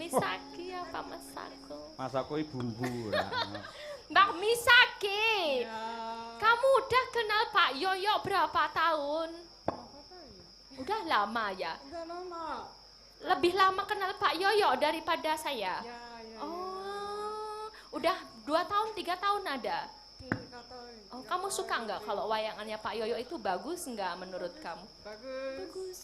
Misaki apa Masako? Masako bumbu. Mbak Misaki, Ya. kamu udah kenal Pak Yoyo berapa tahun? Udah lama ya? Udah lama. Lebih lama kenal Pak Yoyo daripada saya? Ya. Oh, udah 2 tahun, 3 tahun ada? 3 tahun. Oh, kamu suka nggak kalau wayangannya Pak Yoyo itu bagus nggak menurut kamu? Bagus.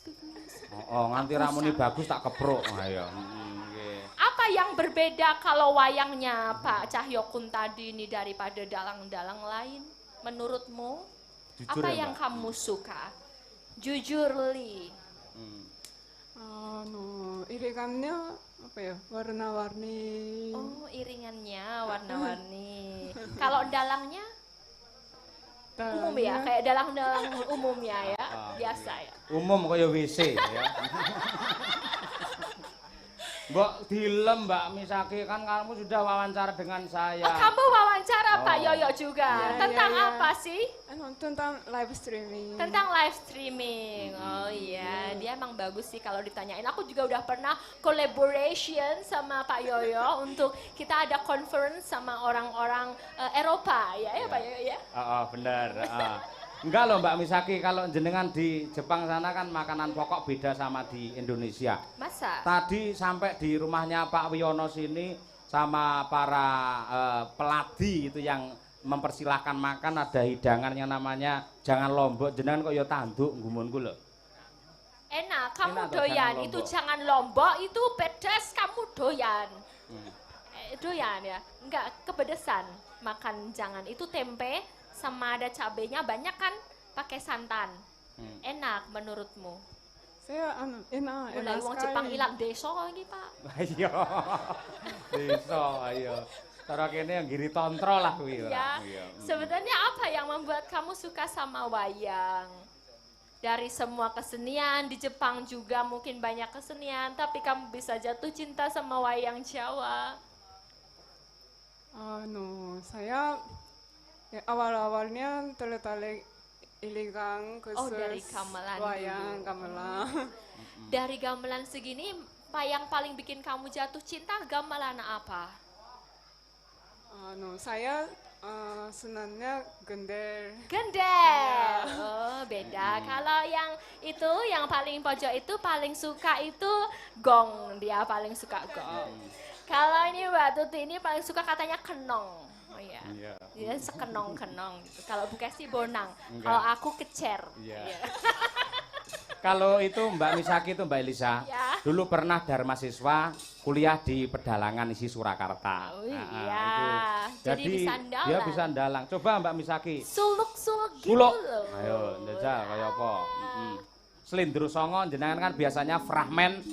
Oh, nganti ramune bagus tak kepruk. Ayo. Nggih. Apa yang berbeda kalau wayangnya Pak Cahyokun tadi ini daripada dalang-dalang lain? Menurutmu, Jujur apa ya, yang Mbak? kamu suka? Jujur, Li. Irikannya apa ya? Warna-warni. Oh, iringannya warna-warni. Kalau dalangnya umum ya, kayak dalang-dalang umumnya ya, biasa ya. Umum kaya WC ya. Mbak dilem Mbak Misaki, kan kamu sudah wawancara dengan saya. Oh, kamu wawancara Pak Oh. Yoyo juga. Iya, Tentang iya, iya. apa sih? Tentang live streaming. Tentang live streaming. Oh iya, dia emang bagus sih kalau ditanyain. Aku juga udah pernah collaboration sama Pak Yoyo untuk kita ada conference sama orang-orang Eropa ya, Pak Yoyo ya. Oh, bener. Enggak loh Mbak Misaki, kalau jenengan di Jepang sana kan makanan pokok beda sama di Indonesia. Masa? Tadi sampai di rumahnya Pak Wiono sini sama para peladi itu yang mempersilahkan makan, ada hidangan yang namanya jangan lombok, jenengan kok ya tanduk gumunku lho. Enak, kamu Enak toh, doyan. jangan Itu lombok. jangan lombok, itu pedas, kamu doyan. Doyan ya? Enggak, kepedesan. Makan jangan. Itu tempe sama ada cabenya banyak kan pakai santan. Enak menurutmu? Saya Mulai enak wong sekali. Jepang ilang deso ini, Pak. Ayo. Desa ayo. Cara kene yang giri tontro lah kuwi ora. Ya, sebenarnya apa yang membuat kamu suka sama wayang? Dari semua kesenian di Jepang juga mungkin banyak kesenian, tapi kamu bisa jatuh cinta sama wayang Jawa. Saya awal-awalnya tertarik ilikan Oh, khusus dari gamelan wayang dulu. gamelan. Dari gamelan segini, yang paling bikin kamu jatuh cinta gamelan apa? Saya senangnya gender. Gender. Oh, beda. Kalau yang itu, yang paling pojok itu paling suka itu gong. Dia paling suka gong. Kalau ini Mbak Tuti ini paling suka katanya kenong. Oh iya. Iya. Dia sekenong-kenong gitu. Kalau Bu Kesti bonang. Enggak. Kalau aku kecer. Iya. Iya. Kalau itu Mbak Misaki itu Mbak Elisa, Ya. dulu pernah Dharma siswa kuliah di Pedalangan isi Surakarta. Oh Nah, iya. itu. Jadi bisa ndalang. Dia bisa ndalang. Coba Mbak Misaki. Suluk-suluk gitu Suluk. loh. Ayo, njajal kaya apa? Slindro Songo jenengan kan biasanya fragmen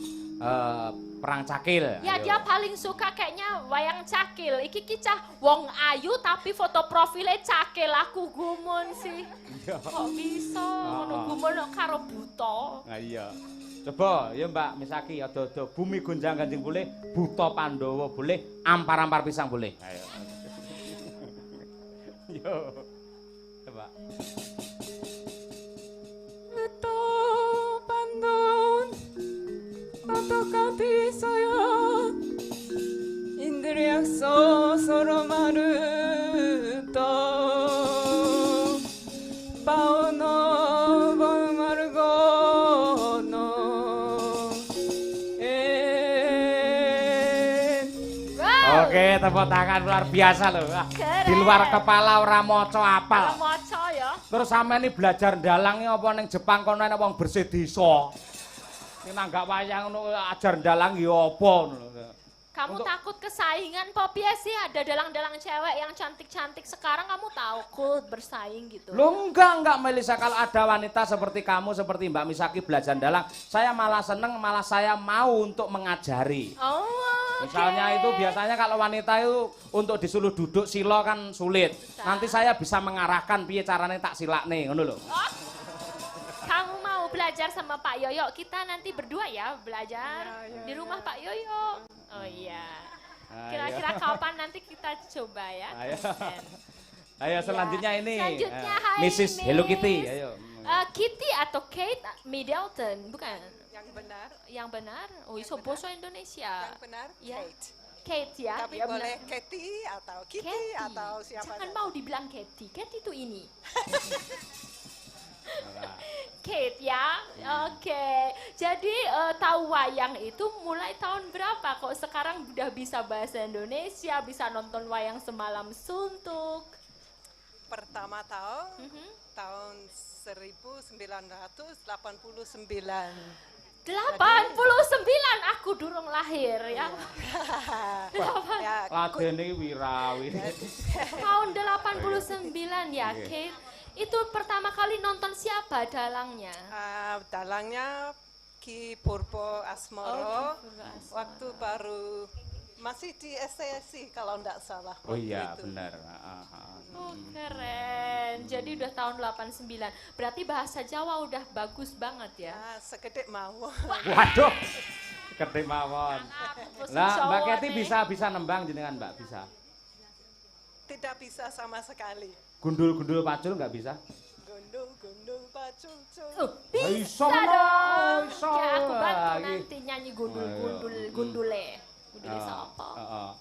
perang cakil. Ya Ayo. dia paling suka kayaknya wayang cakil. Iki kicah wong ayu tapi foto profilnya cakil. Aku gumun sih. Kok bisa ngono gumun kok karo buta. Nah, iya. Coba ya Mbak Misaki ada bumi gonjang ganjing boleh, buta Pandawa boleh, ampar-ampar pisang boleh. Ayo. Yo. Coba. Buta Pandon 어떡하디 있어요 인들 약속 서로 마르다 바오노 마르고노 Oke, tepuk tangan luar biasa loh. Wah, Keren. di luar kepala ora maca apal. Maca ya. Terus sampe ini belajar dalang apa ning Jepang kono ana wong bersih desa. Ini nanggak wayang ngono ajar dalang ya apa ngono. Kamu Untuk- takut kesaingan Popi sih ada dalang-dalang cewek yang cantik-cantik sekarang kamu takut bersaing gitu. Loh enggak Melisa, kalau ada wanita seperti kamu, seperti Mbak Misaki belajar dalang, saya malah seneng, malah saya mau untuk mengajari. Oh, oke. Misalnya itu biasanya kalau wanita itu untuk disuruh duduk sila kan sulit. Nanti saya bisa mengarahkan piye carane tak silakne ngono lho. Oh, kamu mau belajar sama Pak Yoyo? Kita nanti berdua ya belajar Ya, di rumah Pak Yoyo. Oh iya. Ayo. Kira-kira kapan nanti kita coba ya? Ayo. konsisten. Ayo selanjutnya ini. Selanjutnya, eh, hai, Mrs. Hello Kitty. Miss. Ayo. Kitty atau Kate Middleton? Bukan. Ya Yang benar. Yang benar? Oh, Yang iso benar. basa Indonesia. Yang benar Ya. Kate. Kate ya. Tapi Ya, boleh benar. Katy atau Kitty Katy. atau siapa Jangan saja. mau dibilang Katy. Katy itu ini. Kate ya, oke. Jadi tahu wayang itu mulai tahun berapa? Kok sekarang udah bisa bahasa Indonesia, bisa nonton wayang semalam suntuk? Pertama tahun Mhm. tahun 1989. 89 aku durung lahir ya. Ya, Ladene wirawi. Tahun 89 ya, Oke. Kate. Itu pertama kali nonton siapa dalangnya? dalangnya Ki Purbo Asmoro. Ki Purbo Asmoro. Waktu baru masih di STSI kalau enggak salah. Oh waktu iya, itu. benar. Oh, keren. Jadi udah tahun 89. Berarti bahasa Jawa udah bagus banget ya. Segede mau. Waduh. Gede mawon. Aku Lah, Mbak Jawa Kety nih. bisa nembang jenengan, Mbak? Bisa. Tidak bisa sama sekali. Gundul-gundul pacul nggak bisa? Gundul-gundul pacucu. Bisa Iso, dong. iso. Ya, aku bantu Lagi. nanti nyanyi gundul-gundul, Ayo. gundule. Gundule Oh, siapa? oh.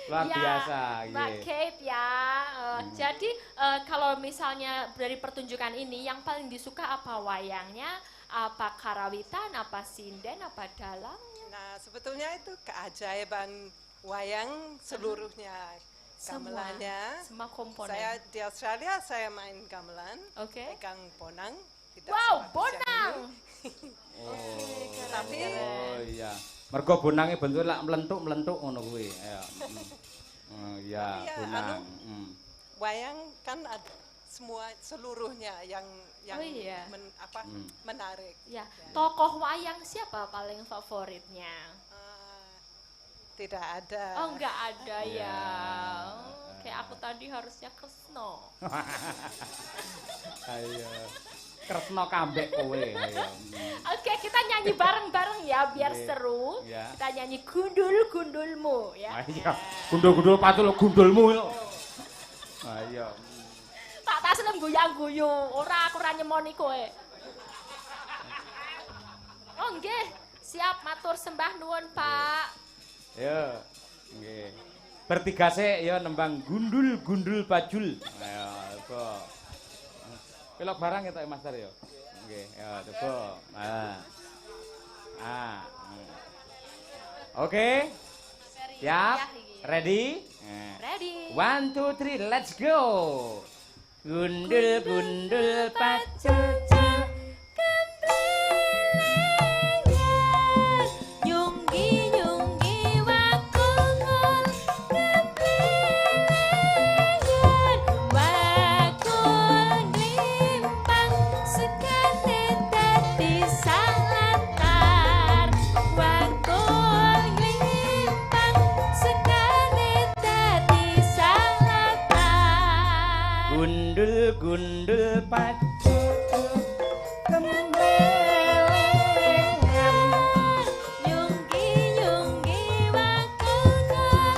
Luar Ya, biasa. Mbak iya. Kate ya. Jadi kalau misalnya dari pertunjukan ini yang paling disuka apa wayangnya, apa karawitan, apa sinden, apa dalang? Nah, sebetulnya itu keajaiban wayang seluruhnya. Semua. Gamelannya. Semua komponen. Saya di Australia saya main gamelan, Oke. pegang bonang. Tidak Wow, seperti bonang. Tapi Oh iya. Mergo bonange bentuk lak mlentuk-mlentuk ngono kuwi. Ayo. Oh iya, Tapi ya, bonang. wayang kan ada semua seluruhnya yang Oh iya. menarik. Ya, tokoh wayang siapa paling favoritnya? Tidak ada. Oh, enggak ada ya. Ya. Oke, aku tadi harusnya Kresno. Ayo. Kresna kambek kowe, ayo. Oke, kita nyanyi bareng-bareng ya biar Oke. seru. Ya. Kita nyanyi gundul-gundulmu ya. Ayo. Gundul-gundul pacul gundulmu yo. Ayo. Tak tak seneng guyang-guyu, aku ora nyemoni kowe. Oh nggih, siap matur sembah nuwun, Pak. Yo. Nggih. Bertiga sik yo nembang gundul-gundul bajul. Ayo, coba. Pelok barang ya Pak Master yo. Nggih, ya coba. Oke. Siap? Ready? Ready. 1 2 3 let's go. Gundul-gundul pacul. Nyunggi-nyunggi wakungul wakul glimpang sekate dadi salatar wakul glimpang sekate dadi salatar Gundul-gundul pacul. Nyunggi-nyunggi wakungul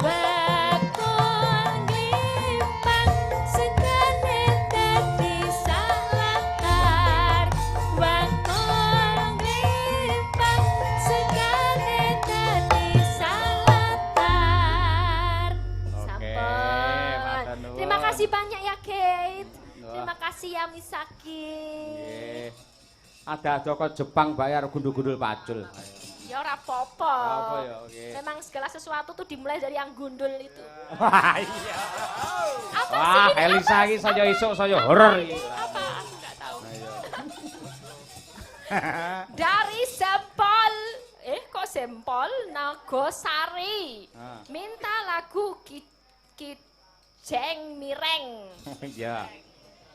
wakul glimpang sekate dadi salatar wakul glimpang sekate dadi salatar. Oke, Sampun. matur nuwun. Terima kasih banyak ya Kate. Wah. Terima kasih ya Misaki. Nggih. Ada Joko Jepang bayar gundul-gundul pacul. Ya ora apa-apa. Apa ya, oke. Memang segala sesuatu tuh dimulai dari yang gundul itu. Wah, iya. Apa Wah, sih ini? Elisa Apa? iki saya isuk saya horor iki. Apa? Aku nggak tahu. Ayo. Dari Sempol. Kok Sempol Nagosari. Ah. Minta lagu Kijeng Mireng. Iya.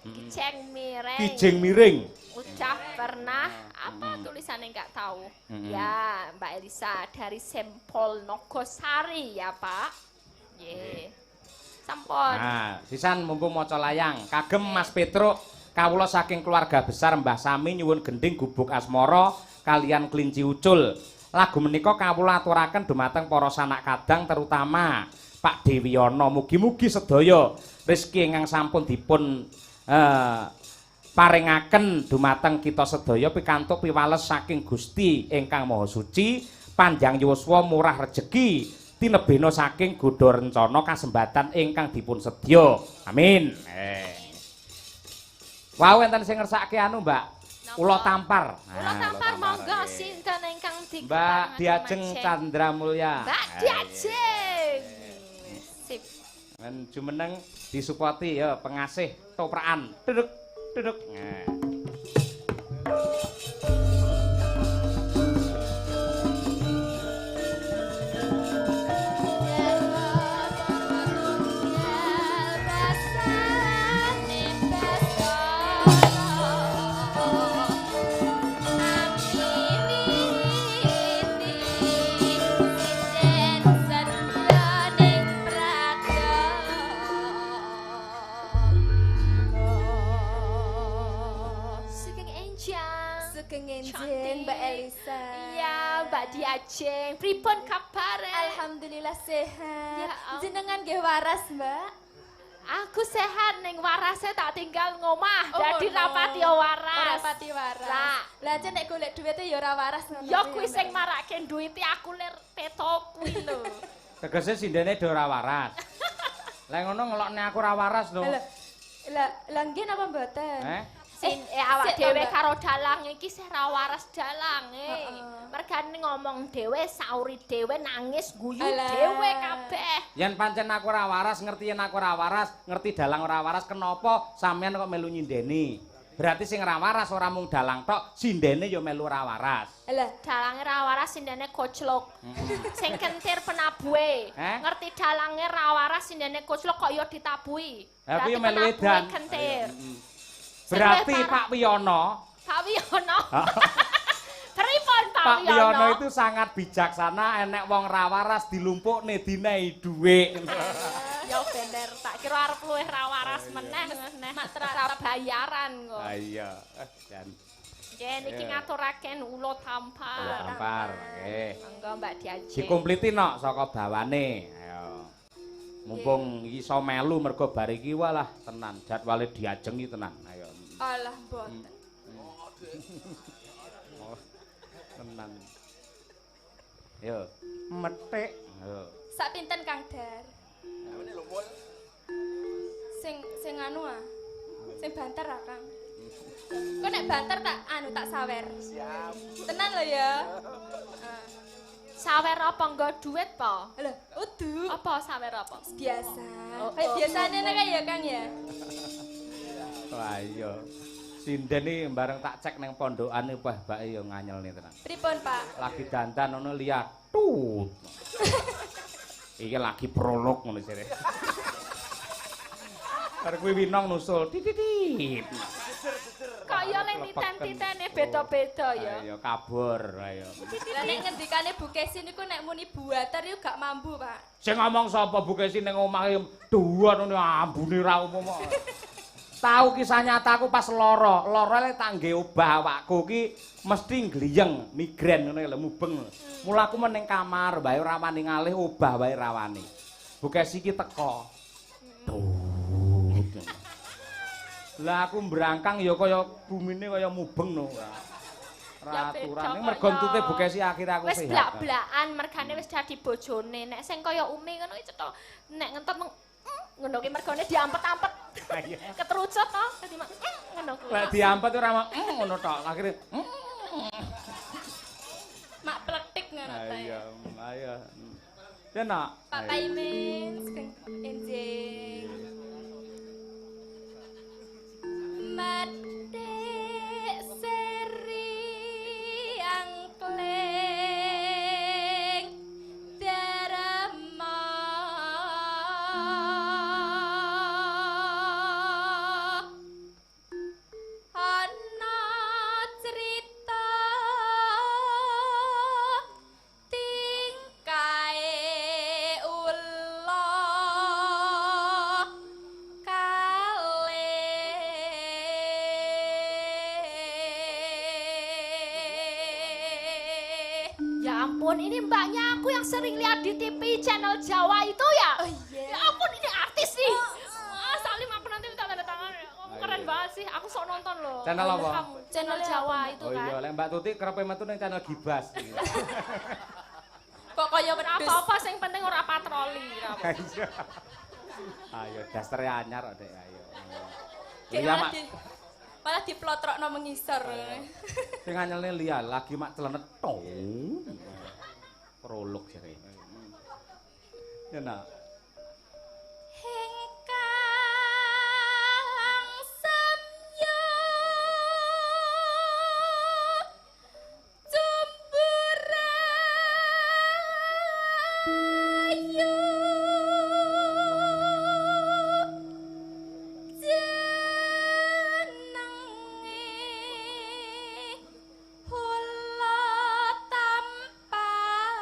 Kijeng Mireng. Kijeng miring. Ucap pernah apa tulisannya nggak tahu. Ya Mbak Elisa dari Sempol Nogosari ya Pak. Ye. Sampun. Nah, sisan mumpung maca layang, kagem Mas Petruk, kawula saking keluarga besar Mbah Sami nyuwun gending gubuk asmara kalian kelinci ucul. Lagu menika kawula aturaken dumateng para sanak kadang terutama Pak Dewiyono. Mugi-mugi sedaya rezeki ingkang sampun dipun paringaken dumateng kita sedaya pikantuk piwales saking Gusti ingkang Maha Suci, panjang yuswa murah rejeki, tinebena saking godha rencana kasembatan ingkang dipun sedya. Amin. Wau enten sing ngersake anu, Mbak. Ula tampar. Ula tampar monggo sinten ingkang dikepang. Mbak Diajeng Chandra Mulya. Mbak Diajeng. Sip. Men jumeneng disupoti ya pengasih toprakan. Duduk, duduk. Kengenjen Mbak Elisa. Iya, Mbak Diajeng. Pripun kabare? Alhamdulillah sehat. Ya, Jenengan nggih waras, Mbak? Aku sehat ning warase tak tinggal ngomah. Oh, Dadi no. rapati waras. Ora pati waras. Lah aja nek golek duwite ya ora waras ngono. Ya kuwi sing marake duwite aku lir teto kuwi lho. Tegese sindene do ora waras. Lah ngono ngelokne aku ora waras lho. Lah nggih napa mboten? Awak sik, dhewe Mbak. karo dalang iki sih ra waras dalange. Mergane ngomong dhewe sauri dhewe nangis guyu Alah. dhewe kabeh. Yen pancen aku ora waras, ngerti yen aku ora waras, ngerti dalang ora waras, kenapa sampean kok melu nyindeni? Berarti sing ora waras ora mung dalang tok, sindene ya melu ora waras. Lah Dalange ra waras sindene gojlok. Sing kentir penabuhe. Ngerti dalange ra waras sindene gojlok kok ya ditabuhi. Ha kuwi ya melu penabuhe edan. kentir. Berarti Sing Pak Wiyono, Pak Wiyono. Pripun Pak Pak Wiyono? Wiyono itu sangat bijaksana, enek wong ra waras dilumpukne dinehi dhuwit. Ya bener, tak kira arep luwih ra waras meneh matra bayaran kok. Ha iya. Jan Nggih niki ngaturaken ulo tampar. tampar. Nggih. Monggo Mbak Diajeng. Dikumpliti nok saka bawane. Ayo. Mumpung iso melu mergo bar iki walah tenan jadwale Diajeng iki tenan. Ayo. alah mboten. Oh, tenan. Yo, metik. Yo. Sak pinten Kang Dar? Sing anu ah. Sing banter ah, Kang. Kok nek banter tak sawer. Siap. Tenan lho ya. Sawer apa nggo duit po? Lho, udu. Apa sawer apa? Biasa. Oh, Kayak oh. biasane nek ya Kang ya. Wah iya. Sinden iki bareng tak cek ning pondokane wah bake ya nganyelne tenan. Pripun, Pak? Lagi dandan ngono lihat. Tut. Iki lagi prolog ngono jare. Arep kuwi winong nusul titit. Kok ya ning titen-titene beda-beda ya. Ayo kabur ayo. Lah nek ngendikane Bu Kesi niku nek muni buater iku gak mambu, Pak. Sing ngomong sapa Bu Kesi ning omahe duan ngono ambune ra umum. Tahu kisah nyataku pas lara lek tak ngge obah awakku ki mesti gliyeng, migren ngono lho mubeng. Mula aku men ning kamar wae ora wani ngalih obah wae ra wani. Bu Kesi ki teko. Lah aku mbrangkang ya kaya bumine kaya mubeng no. Raturane mergo entute Bu Kesi akhir aku Wis sehat. blak-blakan mergane wis dadi bojone. Nek sing kaya Umi ngono iki cetha nek ngentot ngono ki mergane diampet-ampet. Ketrucut to dadi ngono kuwi. Lah diampet ora ngono tok. Akhire Mak plektik ngono ta. ayo ayo. Tenak. Pak Paimin, enjing. Matik seri angkleng darama ana cerita tingkae ula Ya ampun, ini mbaknya aku yang sering lihat di TV channel Jawa itu ya. Oh iya. Ya ampun, ini artis nih. Wah, Salim aku nanti minta tanda tangan. Oh, keren banget sih? Aku sok nonton loh. Channel apa? Kamu. Channel Jawa itu Oh kan. iya, lek Mbak Tuti kerep metu ning channel Gibas. Kok kaya Ora wedhus. apa-apa sing penting ora patroli. Iya. Ayo dasare anyar kok, Dek, ayo. Kayak Iya, malah Mak. malah diplotrokno mengisor. Sing anyelne Lia lagi mak celenet tong. Prolog jare. Ya nak. Hengkang samya jumburaya jenenge hula tampan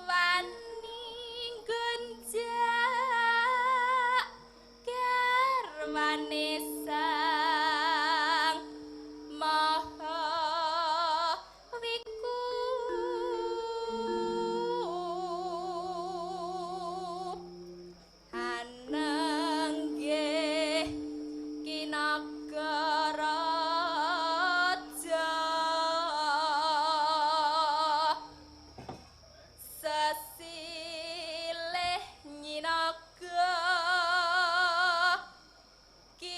wani gonjak garwane sang maha wiku anangge kinagaraja sesilih nyinaga ki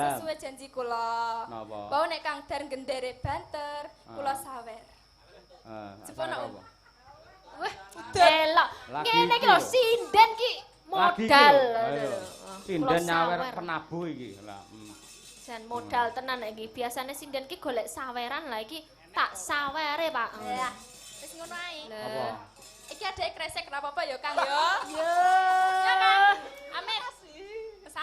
Dalem. sesuai janji kula. Napa? Bahwa nek Kang Dar gendere banter, kula sawer. Sepono apa? Wah, elok. Lagi Ngene iki iki lho lho. sinden ki Lagi iki modal. lho, ayo. Sinden Kula nyawer sawer. penabuh iki. Lah. Jan modal tenan iki. Biasane sinden ki golek saweran lah iki tak sawere, Pak. Ya, wis ngono ae. Apa? Iki adek kresek ora apa-apa ya, Kang ya. Yo. Ya, Kang. Amit.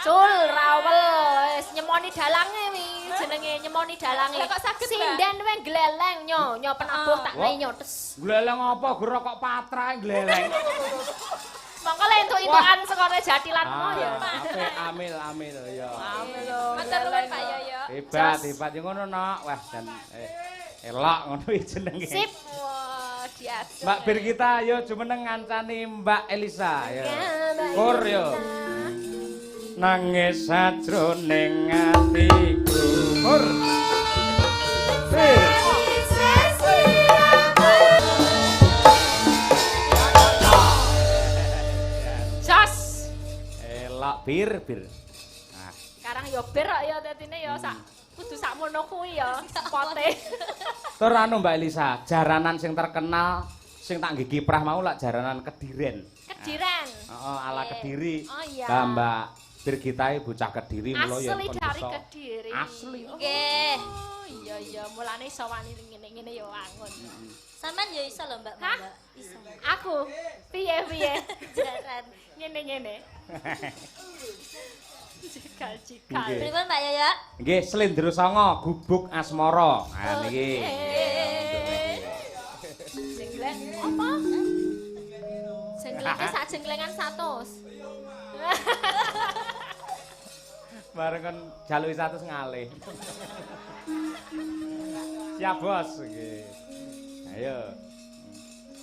Sul rawel wis nyemoni dalange wi jenenge nyemoni dalange. Lah kok saged, Mbak? Sinden we gleleng nyo penabuh tak Wah. nai nyotes. Gleleng apa guru kok patra gleleng. Mongko le entuk-entukan sekone jatilan mau ya. Apik amil ya. Amil lho. Matur nuwun Pak Yoyo. Hebat ya ngono nok. Wah jan elok ngono iki jenenge. Sip. Wah, diatur. Mbak Bir kita yo jumeneng ngancani Mbak Elisa ya. Kur yo. Nangis sajroning atiku. Kur. Bir. Jos. Elok bir. Nah, Sekarang yo bir kok ya dadine yo sak kudu sakmono kuwi ya spote. tur anu Mbak Elisa, jaranan sing terkenal sing tak nggih kiprah mau lak jaranan Kediren. Kediren. Heeh, ala Kediri. Oh iya. Lah Mbak Birgitae bocah Kediri mulo ya Asli kon dari iso. Kediri. Asli. Nggih. Oh iya mulane iso wani ngene-ngene ya wangun. Sampeyan ya iso lho, Mbak. Hah? Mbak. Iso. Aku piye Jaran. ngene-ngene. Cikal. Nggih. Pripun Pak Yoyo? Nggih, Slendro Songo, Gubuk Asmara. Nah niki. Jenggleng apa? Jengglengke sak jenglengan 100. Bareng kon jaluki 100 ngalih. Siap bos nggih. Ayo.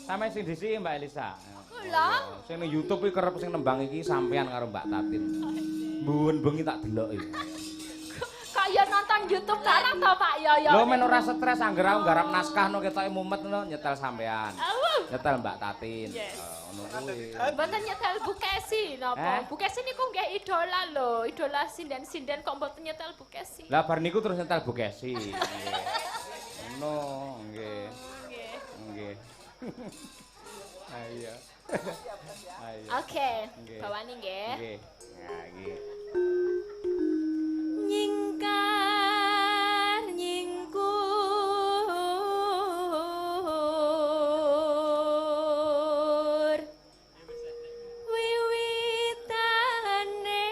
Sampe sing disi Mbak Elisa. Kula Sing ning YouTube iki kerep sing nembang iki sampean karo Mbak Tatin. Mbuwun bengi tak delok iki. kaya nonton YouTube barang to Pak Yoyo. Lho men ora stres angger aku nggarap naskah no ketoke mumet no nyetel sampean. Awuh. Nyetel Mbak Tatin. Yes. Ngono kuwi. Mboten nyetel Bukesi napa? Bukesi niku nggih idola lho, idola sinden-sinden kok mboten nyetel Bukesi. Lah bar niku terus nyetel Bukesi. Nggih. Ngono, nggih. Nggih. Ayo. Ayo. Oke, Nggih. bawani nggih. Nggih. Nah, iki. Nyingkar nyingkur wiwitane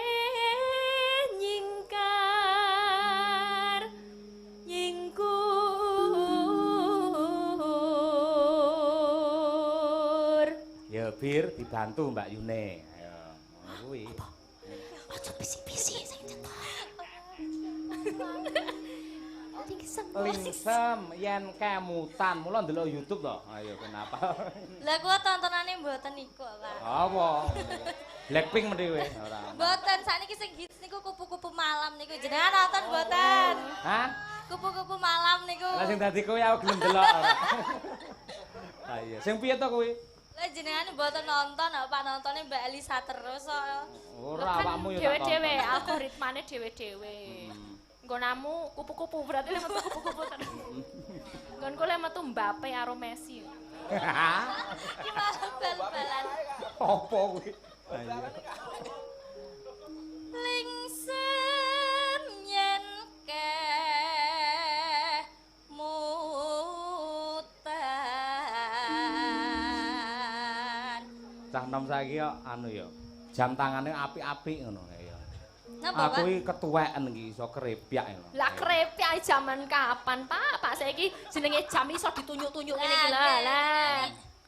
nyingkar nyingkur. Ya Bir dibantu Mbak Yune. Ayo. Ngono kuwi. Aja bisi-bisi sing cetok. Lingsem yen kemutan, mula ndelok YouTube to. Ayo kenapa? Lah kula tontonane mboten niku, Pak. Apa? Blackpink mesti kowe ora. Mboten, sakniki sing hits niku kupu-kupu malam niku. Jenengan nonton mboten? Hah? Kupu-kupu malam niku. Lah sing dadi kowe aku gelem delok ora. Ah iya, sing piye to kowe? Lah jenengan mboten nonton, Pak nontone Mbak Elisa terus kok. Ora awakmu ya tak Dewe-dewe, tonton. algoritmane dewe-dewe. Nggonamu kupu-kupu berarti lek metu kupu-kupu tenan. Nggonku lek metu Mbappe karo Messi. Iki malah bal-balan. Apa kuwi? Ah iya. Lingsem yen mutan. Cah nom saiki yo anu yo. Jam tangane apik-apik ngono ya. Napa, Aku Pak? iki ketuweken iki iso krepyak ngono. Lah krepyak zaman kapan, Pak? Pak saiki jenenge jam iso ditunjuk-tunjuk ngene iki Lah, lah.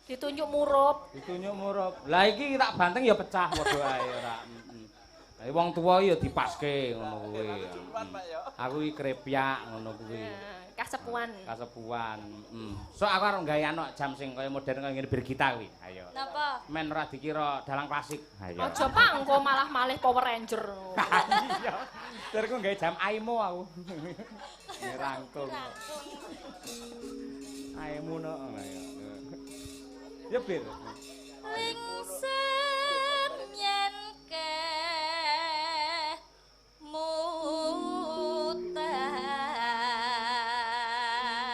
Ditunjuk murup. Ditunjuk murup. Lah iki tak banteng ya pecah padha ae ora. Heeh. Wong tuwa ya dipaske ngono kuwi. Aku iki krepyak ngono kuwi. Kasepuan. Kasepuan. Sok aku arep gawe anu jam sing kaya modern kaya ngene Birgita kuwi. Ayo. Napa? Men ora dikira dalang klasik. Ayo. Aja Pak, engko malah malih Power Ranger. Iya. Terus gawe jam Aimo aku. Ngerangkung. Aimo no. Ayo. Ya Bir. Lingsem yen mutan.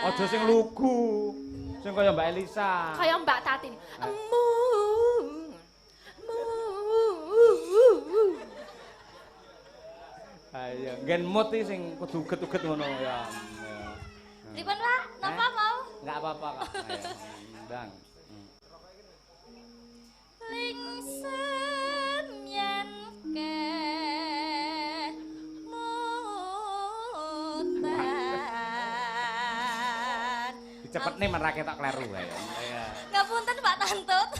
Aja sing lugu. Sing kaya Mbak Elisa. Kaya Mbak Tati. Emu. Ayo, nggen mood iki sing kudu uget-uget ngono ya. Pripun, Pak? Napa mau? Enggak apa-apa, Kak. Ayo, ndang. Lingsen yen ke mutan. Dicepetne merake tak kleru ae. Iya. Ngapunten Pak Tantut.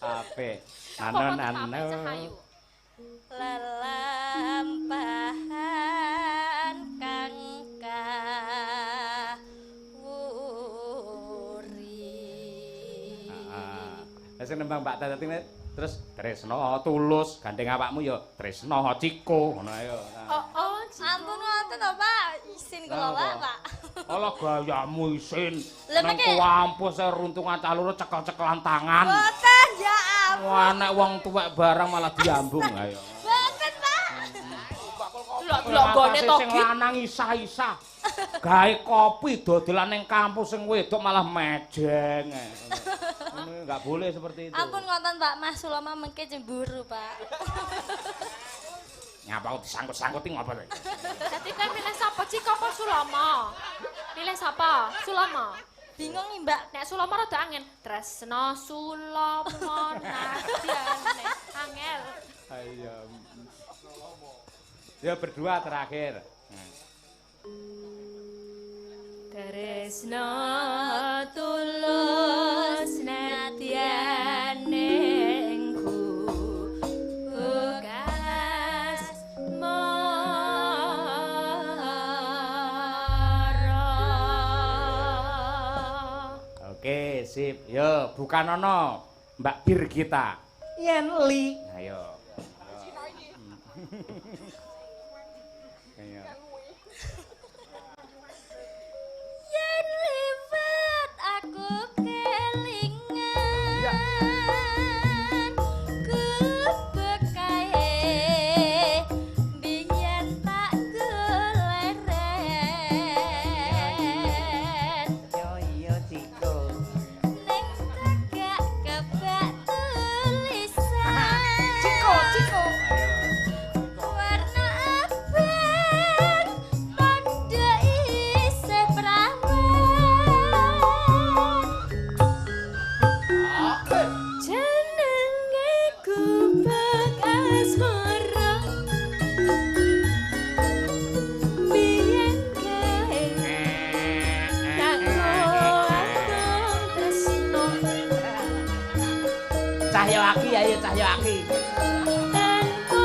Apik. Apa Anon. Cahayu? Lelampahan kang kawuri. Lah sing nembang Mbak Tati terus tresno tulus gandeng awakmu ya tresno ciko ngono ayo. Oh, Ampun ngoten to, Pak. Isin kula wae, Pak. Ala gayamu isin. Lah, Nang mengke- kampus e runtungan cah loro cekel-cekelan tangan. Boten, ya ampun. Wah, nek wong tuwek barang malah diambung ayo. Boten, Pak. delok gone to Sing lanang isah-isah. Gawe kopi dodolan ning kampus sing wedok malah mejeng. Ini enggak boleh seperti itu. Ampun ngoten, Pak. Mas Sulama mengke cemburu, Pak. Ngapa kok disangkut-sangkuti ngapa to? Dadi kan milih sapa Ciko apa Sulama? Milih sapa? Sulama. Bingung nih, Mbak. Nek Sulama rada angin. Tresno Sulama Nadiane angel. Ayo. Ya berdua terakhir. Tresno tulus Nadiane engku ugas mara. Oke, sip. Yo, bukan ono Mbak Birgita. Yen Li. Ayo. Ayo. Yen liwat aku kelingan kebekae biyen tak goleren Yo iya Ciko. ning tegak kebak tulisan Ciko. warna abang pada isih prawan jenenge Gubek Asmara biyen kae tak ngono tresno Cahyo Aki ayo Cahyo Aki. tanpa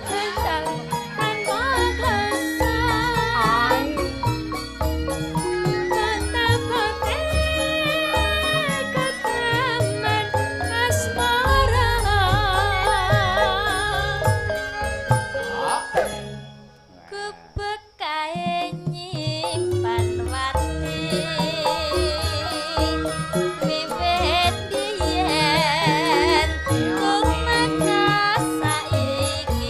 bentar tanpa kesan katapote kataman asmara kebekae nyimpan wati wiwit biyen kumakas saiki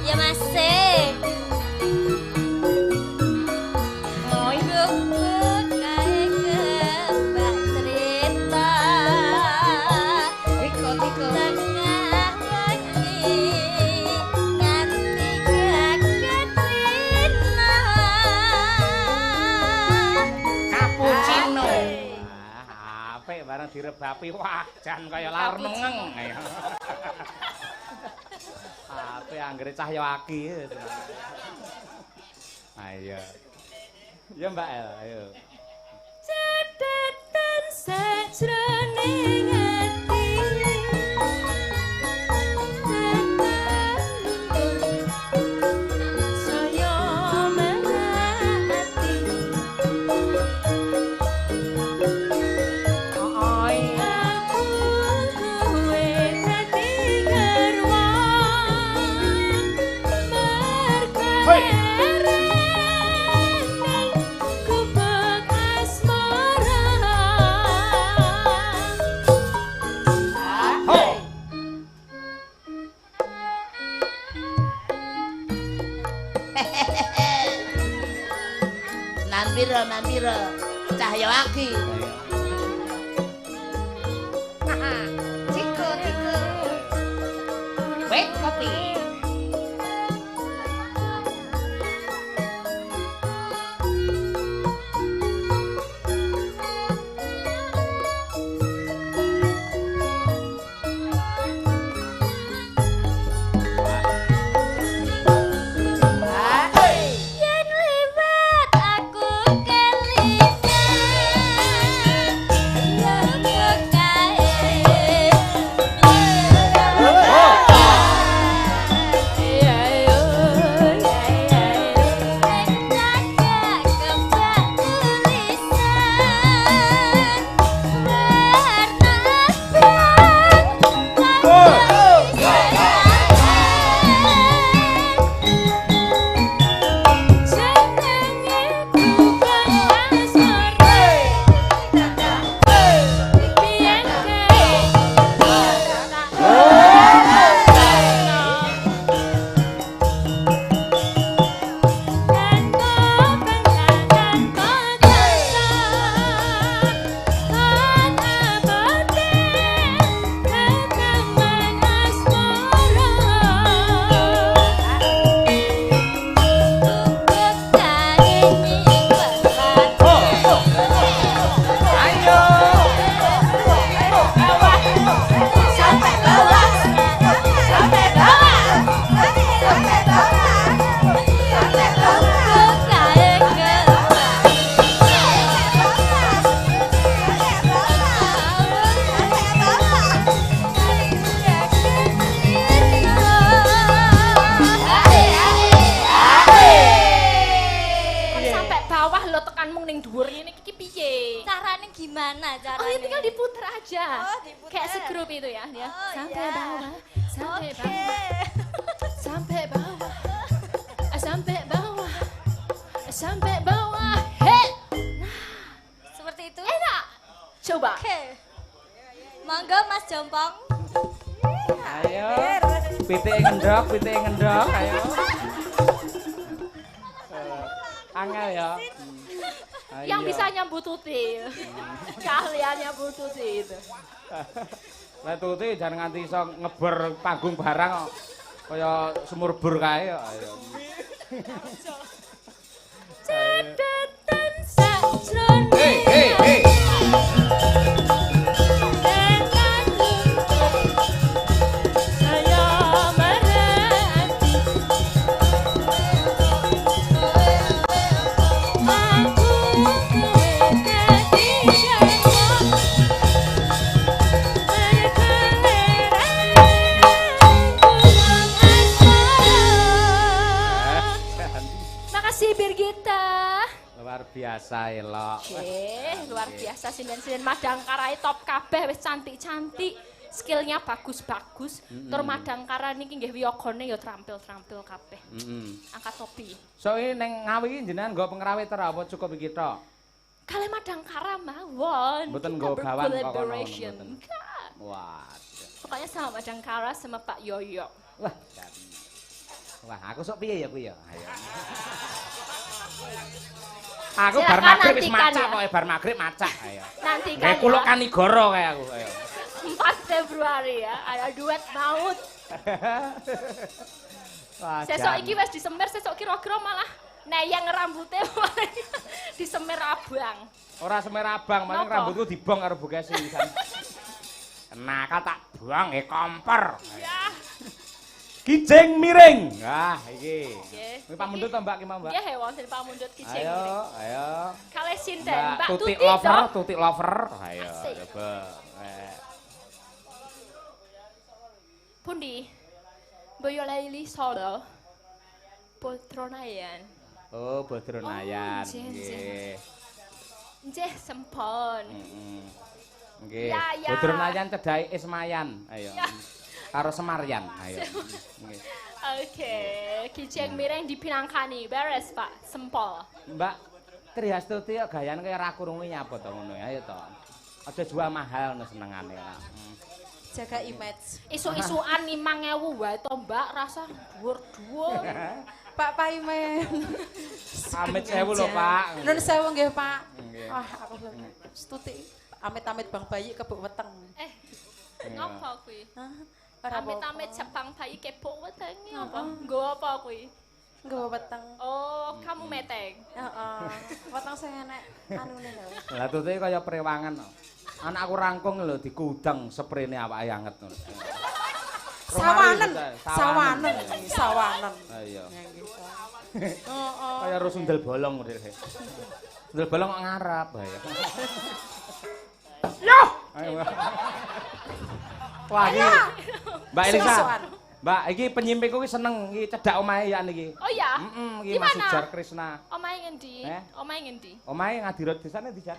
ya masih kebekae kebak cerita tengah wengi nganti kaget rina Cappuccino. Apik bareng direbapi wah jan kaya lar nengeng. Apik anggere Cahyo Aki. Ayo. Ya Mbak El, ayo. catatan sajroning ati saya merhati aku kowe dadi garwa Hei. Gubek asmara Ho. Mampira cahya aki. Ciko. Wait kopi. Pitik ngendok, ayo. Angel ya. Yang bisa nyambut Tuti. Keahliannya Bu Tuti itu. Lah Tuti jangan nganti iso ngeber panggung barang kaya sumur bur kae ayo. Cedetan sajrone. Hey. Luar biasa elok. Luar biasa sinden-sinden Madangkara top kabeh wis cantik-cantik. Skillnya bagus-bagus. Tur Madangkara niki nggih wiyagane ya trampil-trampil kabeh. Angkat topi. So ini neng Ngawi iki jenengan nggo pengrawit apa cukup iki tok? Kale Madangkara mawon. Mboten nggo gawan kok kono. Wah. Pokoknya sama Madangkara sama Pak Yoyo. Wah, aku sok piye ya kuwi ya? Ayo. Aku bar magrib wis macak kok, bar magrib macak ayo. Nantikan. Kayak kuluk kanigoro kayak aku ayo. 4 Februari ya, ada duet maut. Sesok iki wis disemir, sesok kira-kira malah neyang rambutnya disemir abang. Ora semir abang, malah rambutku dibong karo Bu Kesi. Kenaka tak buang kompor. Ya. Kijing miring. Wah, iki. Iki pamundhut to Mbak ki Mbak. Nggih, wonten pamundhut kijing miring. Ayo. Kalih sinden Mbak Tuti lover, Tuti lover. Ayo, coba. Pundi? Boyolali Solo. Potronayan. Oh, Bodronayan. Nggih. Nggih, sempon. Nggih. Ya. Bodronayan cedhake Ismayan. Ayo. Karo Semaryan. Ayo. Oke, kijing miring dipinangkani. Beres, Pak. Sempol. Mbak Triastuti kok gayane kaya ra kurungu nyapa to ngono. Ayo to. Aja jual mahal no senengane lah. Jaga image. Isu-isuan 5.000 wae to, Mbak, rasa dhuwur-dhuwur. Pak Paimen. Amit sewu lho, Pak. Nun sewu nggih, Pak. Nggih. Wah, aku stuti amit-amit Bang Bayi kebuk weteng. Ngopo kuwi? Hah? Ora apa-apa. Amit-amit Jepang bayi kepok weteng apa? Nggo apa kuwi? Nggawa weteng. Oh, kamu meteng. Heeh. Weteng sing enek anune lho. Lah tutute kaya prewangan. Anakku rangkung lho dikudang sprene awake anget ngono. Sawanen. Sawanen. Sawanen. Ha iya. Nggih. Heeh. Kaya ro sundel bolong model. Sundel bolong kok ngarep ya. Yo! Ayo. Wah iki Mbak Elisa. Mbak, iki penyimpingku ki seneng iki cedak omahe ya niki. Oh ya? Iki Mas Sujar Krisna. Omahe ngendi? Eh? Omahe ngendi? Omahe Ngadirot desane ndi, Jar?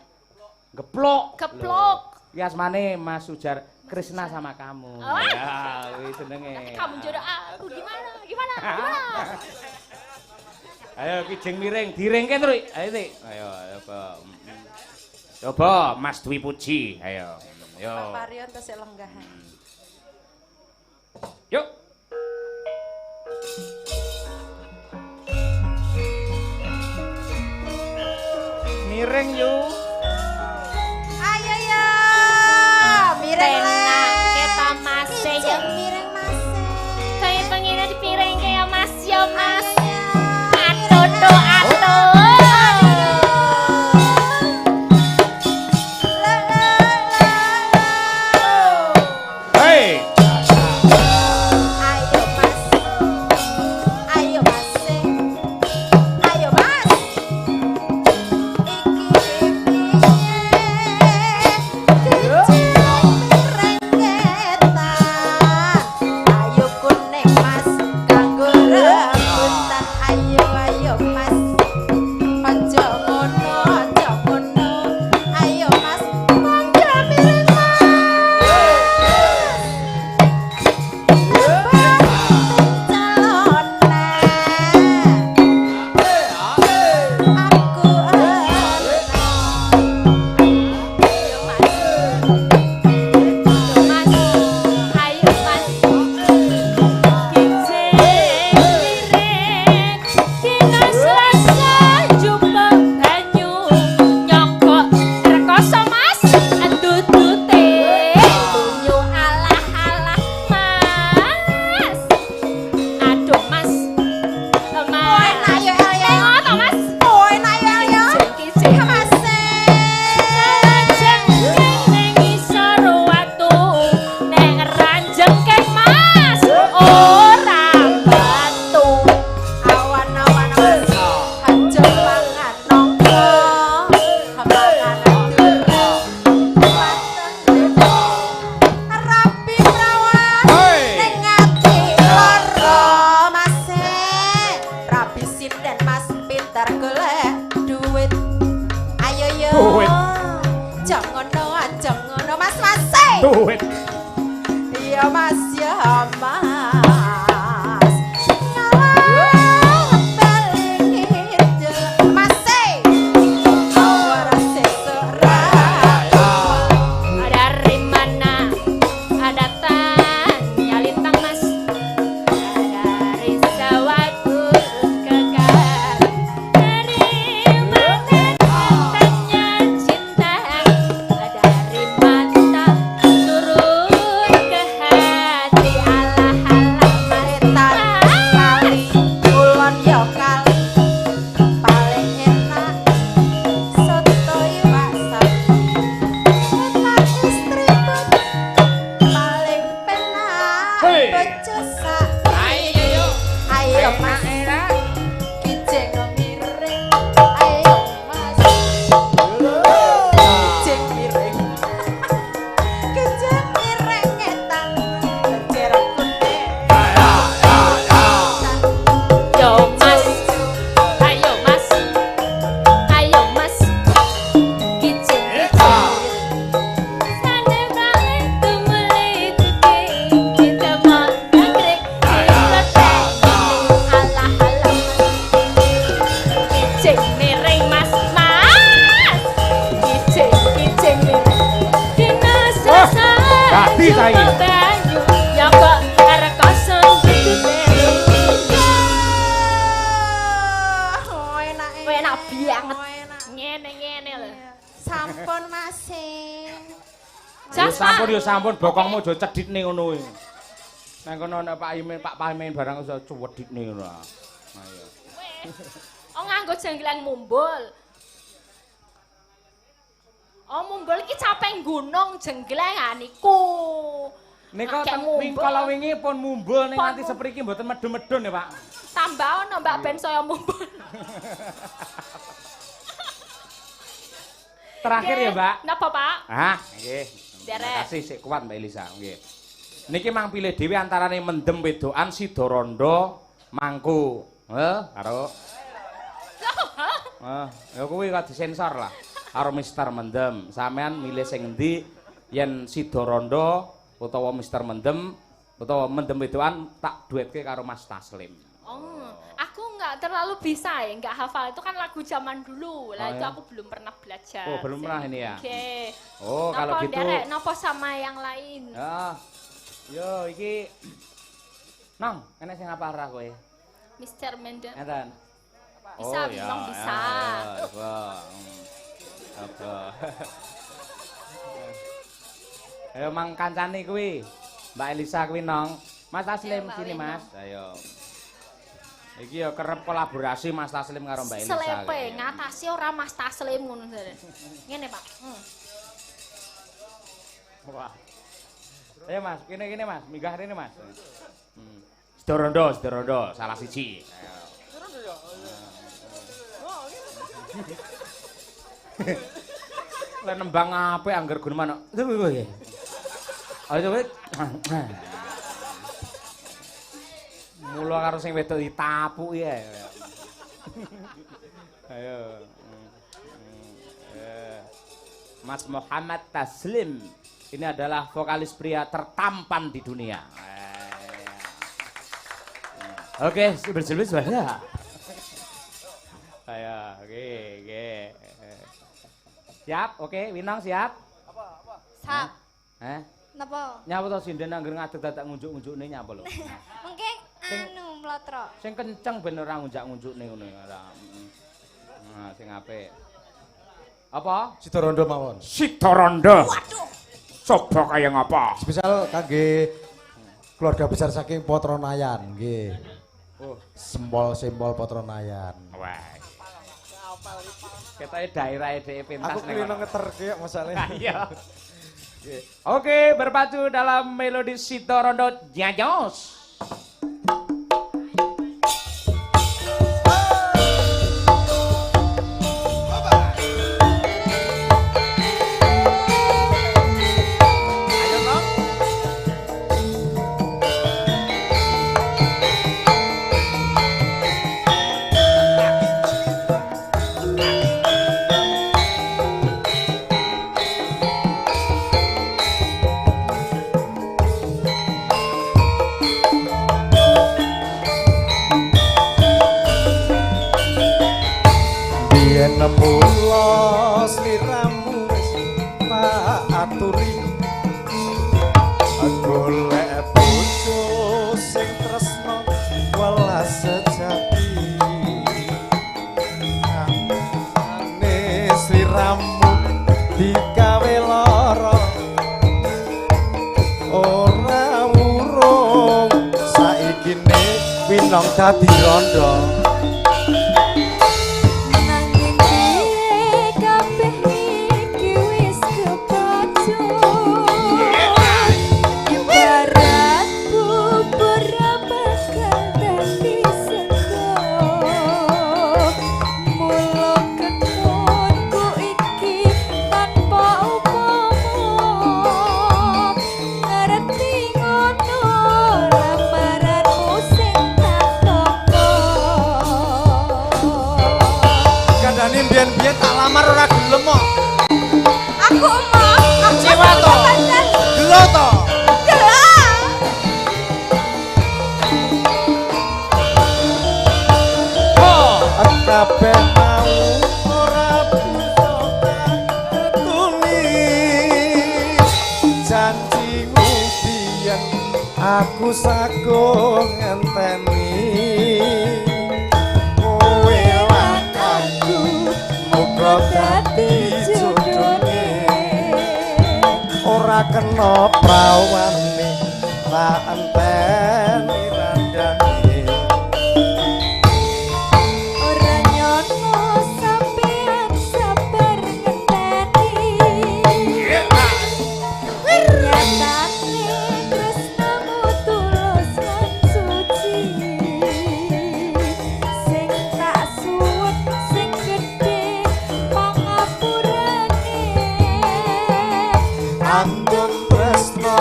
Geplok. Geplok. Iki asmane Mas Sujar Krisna sama kamu. Oh. Ya, kuwi senenge. Nanti kamu jodoh aku gimana? Gimana? Gimana? Ayo ki jeng miring, diringke terus. Ayo, Tik. Ayo, Pak. Coba Mas Dwi Puji, ayo. Yo. Pak Parion tesih lenggahan. Yuk. Miring yuk. Ayo ya. Mireng Tenak kita Mas ya. Mireng Mas. Kayak pengen dipiring kayak Mas ya Mas. Atoto ato. Hei. Ayo Mas. Ayo Mas. Ayo Mas. Ayo kuning Mas kanggo rebutan. Ayo ayo Mas. Aja ngono, aja ngono. Ayo Mas, mangga mireng Mas. Duit. Iya Mas ya Mas. Ngalah balik Mas awara sesera. Dari mana ada tanya lintang Mas. Dari sawahku kekal. Dari mana tanya cinta. Dari mata turun ke hati alah-alah. enak banget. Oh, enak. Ngene-ngene lho. Sampun Mas. Ya sampun bokongmu aja cedhitne ngono kuwi. Nang kono nek Pak Pamin barang iso cuwedhitne ngono. Ayo. Oh nganggo jenggleng mumbul. Oh mumbul iki caping gunung jenggleng niku. Nika Akeh kala wingi pun mumbul ning Pun nganti sepriki mboten medun-medun ya, Pak. Tambah ono Mbak Ben saya mumbul. Terakhir ya, Mbak. Napa, Pak? Ah, nggih. Derek. Terima kasih sik kuat Mbak Elisa, nggih. Niki mang pilih dhewe antarane mendem wedokan Sidorondo mangku. Karo ya kuwi kok disensor lah. Karo Mister Mendem. Sampean milih sing endi yen Sidorondo utawa Mister Mendem utawa mendem wedokan tak duetke karo Mas Taslim. Oh, aku nggak terlalu bisa ya, nggak hafal. Itu kan lagu zaman dulu. Lah Oh, itu ya? aku belum pernah belajar. Oh, belum pernah ini ya? Oke. Oh, kalau Nopo gitu. Derek, nopo sama yang lain? Ya. Yo iki Nang, enek sing apa arah kowe? Mr. Mendem. Enten. Bisa, memang bisa. Apa? Ayo mang kancane kuwi. Mbak Elisa kuwi nong. Mas Taslim Mbak sini Wino. Mas. Ayo. Iki ya kerep kolaborasi Mas Taslim karo Mbak Elisa. Selepe kayaknya. ngatasi ora Mas Taslim ngono jare. Ngene, Pak. Wah. Ayo Mas, kene Mas, minggah rene Mas. Sidorondo, salah siji. Ayo. Lah nembang apik angger guneman. Ayo kowe. Mula karo sing wedok ditapuki ae. Ayo. Mas Muhammad Taslim. Ini adalah vokalis pria tertampan di dunia. Oke, bersebut suara. Ayo, oke. Siap, oke, Winong siap? Sak. Napa? Nyapa to sinden angger ngadeg dadak ngunjuk-ngunjukne nyapa lho. Mengke anu mlotro. Sing kenceng ben ora ngunjak-ngunjukne ngono ora. Nah, sing apik. Apa? Sidorondo mawon. Sidorondo. Waduh. Coba kaya ngapa? Spesial kangge keluarga besar saking Potronayan nggih. Oh, Simbol Potronayan. wah. Ketoke daerah dhewe pentas Aku kuwi ngeterke kok masalahe. Iya. Oke, berpacu dalam melodi Sidorondo Jajos. Yen mula sliramu tak aturi golek bojo sing tresno welas sejati ane sliramu digawe lara ora urung saikine winong dadi rondo. Biyen tak lamar ora gelem kok. Aku mau. Kecewa to. Gelo to. Oh, kabeh mau ora bisa ketuni. Janjimu biyen aku sago ngenteni. Kowe lan aku ora kena prawani tak enteni randane Ora nyono sampean sabar ngenteni Nyatane tresnamu tulus lan suci Sing tak suwet sing gedhe pangapurane antun tresno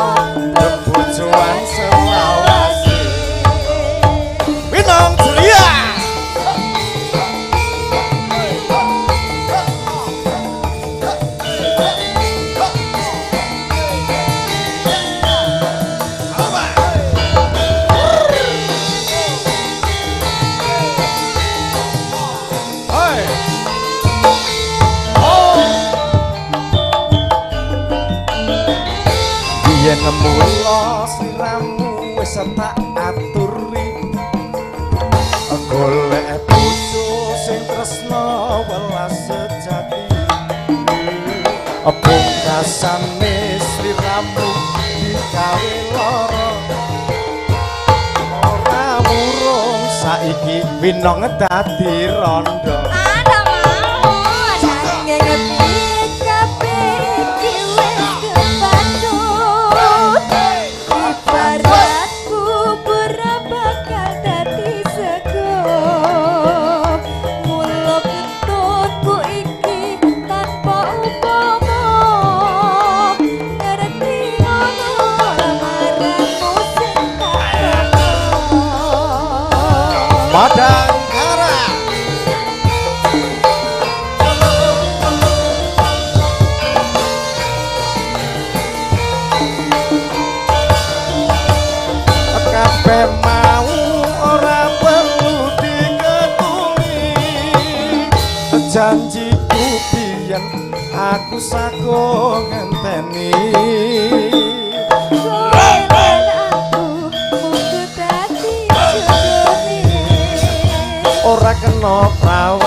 kebujuan selawase Winong Julia yen mula sliramu wis tak aturi golek bojo sing tresna welas sejati pungkasane sliramu digawe lara ora murung saiki winong dadi randha Ada mau nanging kabeh iki wis kebandut Ibarat bubur bakal dadi sego Mula ketutku iki tanpa upama Ngerti ngono lamaranmu sing tak padang kara kabeh mau ora perlu diketuli janjiku biyen aku sago ngenteni Kowe aku mungku dadi jodone ora kena prawan